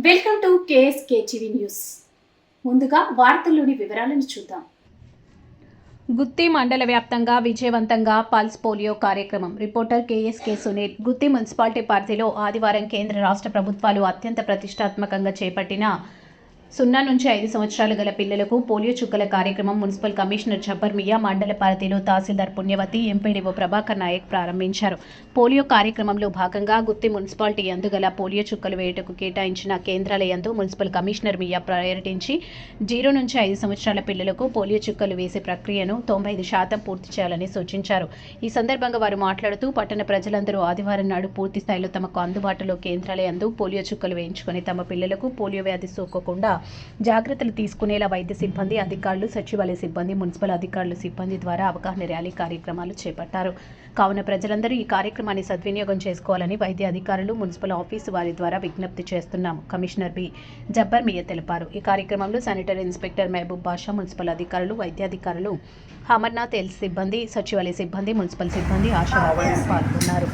Welcome to KSK TV news. ముందుగా వార్తల్లోని వివరాలను చూద్దాం. గుత్తి మండల వ్యాప్తంగా విజయవంతంగా పల్స్ పోలియో కార్యక్రమం. రిపోర్టర్ కేఎస్కే సునీల్. గుత్తి మున్సిపాలిటీ పరిధిలో ఆదివారం కేంద్ర రాష్ట్ర ప్రభుత్వాలు అత్యంత ప్రతిష్టాత్మకంగా చేపట్టిన 0 నుంచి 5 సంవత్సరాలు గల పిల్లలకు పోలియో చుక్కల కార్యక్రమం మున్సిపల్ కమిషనర్ జబ్బర్ మియా, మండల పరిధిలో తహసీల్దార్ పుణ్యవతి, ఎంపీడీఓ ప్రభాకర్ నాయక్ ప్రారంభించారు. పోలియో కార్యక్రమంలో భాగంగా గుత్తి మున్సిపాలిటీ యందు గల పోలియో చుక్కలు వేయటకు కేటాయించిన కేంద్రాల యందు మున్సిపల్ కమిషనర్ మియా పర్యటించి 0 నుంచి 5 సంవత్సరాల పిల్లలకు పోలియో చుక్కలు వేసే ప్రక్రియను 95% పూర్తి చేయాలని సూచించారు. ఈ సందర్భంగా వారు మాట్లాడుతూ, పట్టణ ప్రజలందరూ ఆదివారం నాడు పూర్తి స్థాయిలో తమకు అందుబాటులో కేంద్రాల యందు పోలియో చుక్కలు వేయించుకుని తమ పిల్లలకు పోలియో వ్యాధి సోకకుండా జాగ్రత్తలు తీసుకునేలా వైద్య సిబ్బంది, అధికారులు, సచివాలయ సిబ్బంది, మున్సిపల్ అధికారులు సిబ్బంది ద్వారా అవగాహన ర్యాలీ కార్యక్రమాలు చేపట్టారు. కావున ప్రజలందరూ ఈ కార్యక్రమాన్ని సద్వినియోగం చేసుకోవాలని వైద్య అధికారులు, మున్సిపల్ ఆఫీసు వారి ద్వారా విజ్ఞప్తి చేస్తున్నాము. కమిషనర్ బి జబ్బర్ మియా తెలిపారు. ఈ కార్యక్రమంలో శానిటరీ ఇన్స్పెక్టర్ మహబూబ్ బాషా, మున్సిపల్ అధికారులు, వైద్యాధికారులు, అమర్నాథ్, ఎల్స్ సిబ్బంది, సచివాలయ సిబ్బంది, మున్సిపల్ సిబ్బంది, ఆశావాదులు పాల్గొన్నారు.